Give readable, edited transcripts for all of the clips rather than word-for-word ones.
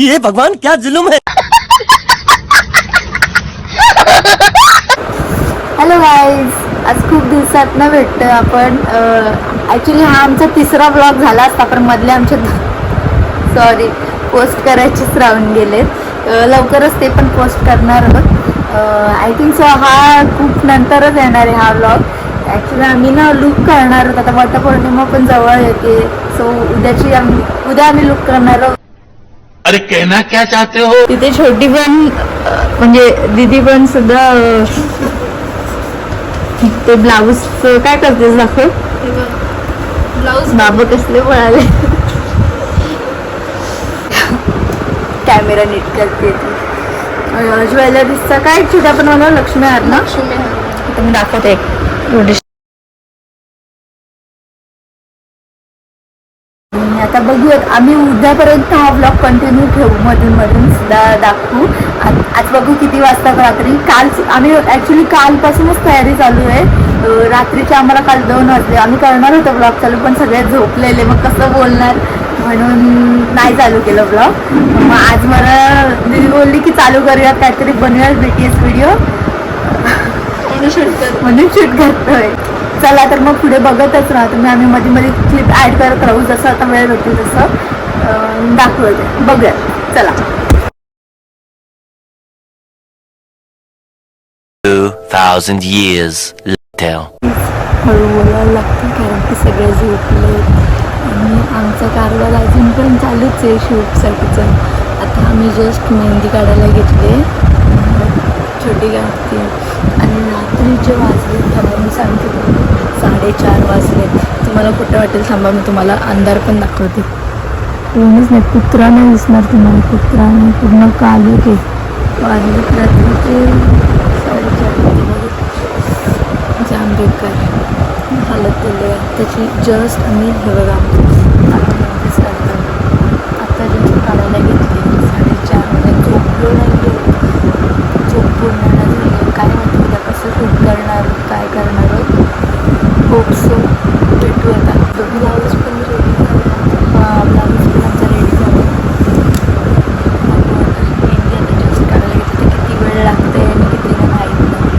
ये भगवान क्या जुलुम है. हॅलो गाईज, आज खूप दिवसात ना भेटतोय आपण. ॲक्च्युली हा आमचा तिसरा ब्लॉग झाला असता, पण मधले आमचे पोस्ट करायचेच राहून गेलेत. लवकरच ते पण पोस्ट करणार आहोत. आय थिंक सो हा खूप नंतरच येणार आहे हा ब्लॉग. ॲक्च्युली आम्ही ना लुक करणार आहोत. आता वटपौर्णिमा पण जवळ येते, सो उद्या आम्ही लुक करणार आहोत. अरे कहना क्या चाहते हो. तिथे छोटी पण म्हणजे दीदी पण सुद्धा ते ब्लाऊज काय करतेस दाखव. ब्लाऊज बाबा कसले पळाले. कॅमेरा नीट करते. ज्वेलरीजचा काय छोट्या पण मला लक्ष्मी हार ना. आता मी दाखवते एवढी. आता बघूयात आम्ही उद्यापर्यंत हा ब्लॉग कंटिन्यू ठेवू, मधून सुद्धा दाखवू. आज बघू किती वाजता रात्री. काल आम्ही ॲक्च्युली कालपासूनच तयारी चालू आहे. रात्रीचे आम्हाला काल 2 वाजले. आम्ही करणार होतो ब्लॉग चालू, पण सगळे झोपलेले, मग कसं बोलणार म्हणून नाही चालू केलं ब्लॉग. मग आज मला दीदी बोलली की चालू करूयात, काहीतरी बनवूयात BTS व्हिडिओ म्हणून शूट करतोय. चला तर मग पुढे बघतच राहा तुम्ही. आम्ही मध्ये क्लिप ॲड करत राहू, जसं आता वेळ होती तसं दाखवते. बघूया, चला. 2000 years later. हळू बोलायला लागतं कारण की सगळे झोपले आणि आमचा कारभार अजून पण चालूच आहे शूटसाठीचं. आता आम्ही जस्ट मेहंदी काढायला घेतले, छोटी काढते. आणि रात्रीचे वाजले, थांबा मी सांगते, 4:30 वाजले. तुम्हाला कुठं वाटेल थांबा, मी तुम्हाला अंधार पण दाखवते. कोणीच नाही, कुत्रा नाही दिसणार तुम्हाला. कुत्रा नाही, पूर्ण काले ते वाजले रात्रीचे 4:30. जाम बेकार हालत केली त्याची. जस्ट आम्ही हे बघा आता जस्ट काढायला घेतली 4:30 वाजता. झोपलो नाही, झोप पूर्ण नाही. काय माहिती उद्या कसं शूट करणार, काय करणार होप सो. भेटू आता. ब्लाऊज पण रेडी झाला. ब्लाऊज पण आमचा रेडी झाला. मेहंदी आता जस्ट काढायला घेतली. तर किती वेळ लागते आणि किती नाही माहीत नाही.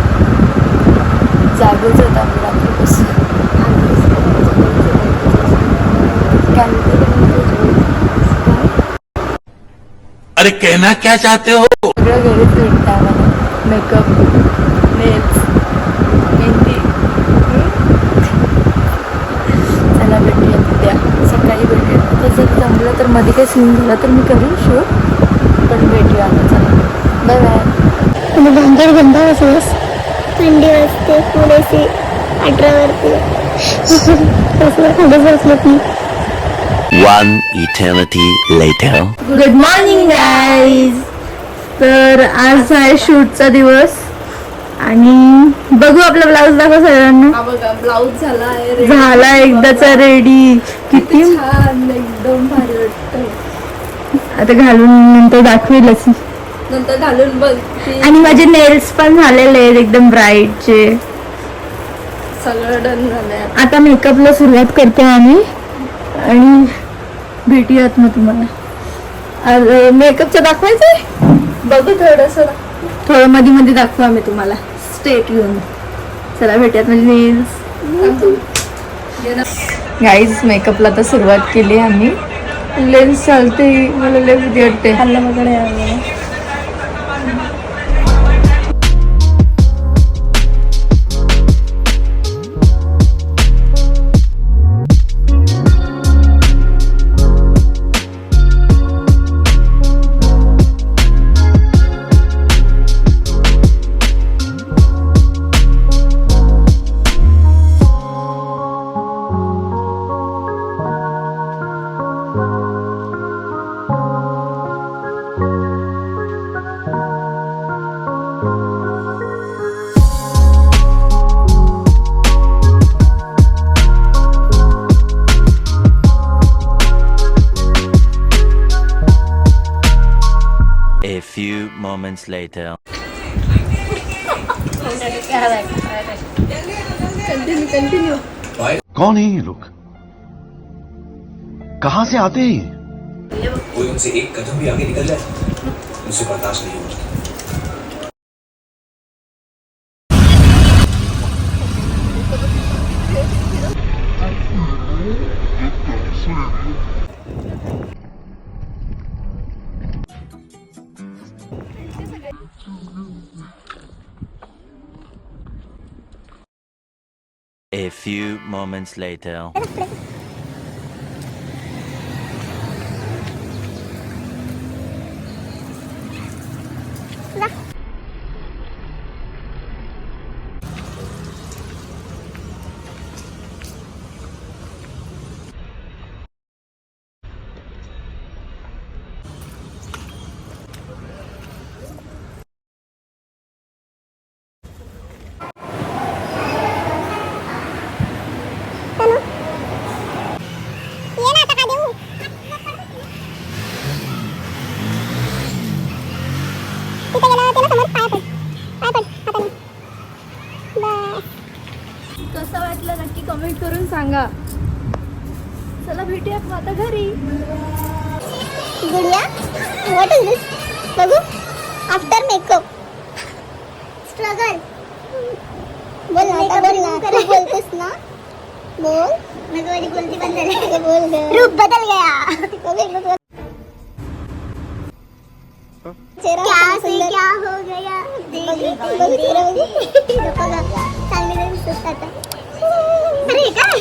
जागोच होता आम्ही रात्रीपासून. अरे कहना क्या चाहते हो. सगळं घरीच भेटतं आम्हाला. Makeup, nails, mehndi. चला भेटूया उद्या सकाळी भेटूया. तर जर जमलं तर मध्ये काही सीन झाला तर मी करीन शूट, पण भेटूया आता. चला, बाय बाय. तुम्ही बांधर गंधा वाजलास. थंडी वाजते पुरेशी 18 वरती. कसलं खालीच बसलं ती. One eternity later. Good morning guys. तर आज आहे शूटचा दिवस आणि बघू आपला ब्लाऊज दाखव सगळ्यांना. ब्लाऊज झाला आहे, झाला एकदाचा रेडी. किती छान, एकदम भारी वाटतंय. आता घालून नंतर दाखवेलच. नंतर घालून बघ. आणि माझे नेल्स पण झालेले आहेत एकदम ब्राईटचे. सगळं डन झालंय. आता मेकअपला सुरुवात करतो आम्ही आणि भेटूयात मग तुम्हाला. मेकअपचं दाखवायचं आहे, बघू थोडंसं. थोडं मध्ये दाखवू आम्ही तुम्हाला. स्टेट घेऊन चला भेटूयात. म्हणजे नेल्स गाईज मेकअपला आता सुरुवात केली आम्ही. लेन्स चालते, मला लय भीती वाटते. A few moments later. Continue. कौन है ये लोग, कहां से आते हैं ये? कोई उनसे एक कदम भी आगे निकल जाए मुझसे बर्दाश्त नहीं होगा। A few moments later. ये ना टका देऊ तिथे गेला त्याला समोर पाय पड हाताने बस. कसं वाटलं नक्की कमेंट करून सांगा. चला भेटूयात मग आता घरी. गुडिया व्हॉट इज दिस बघू आफ्टर मेकअप स्ट्रगल बोल ना आता बोल ना तू बोलतेस ना बोल मैं तो बोलती बंद है बोल दे रूप बदल गया क्या से क्या हो गया चांगली दिसत आता अरे काय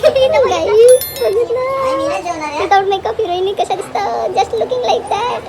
बघितलं मेकअप हिरोईन कशा दिसतं जस्ट लुकिंग लाईक दॅट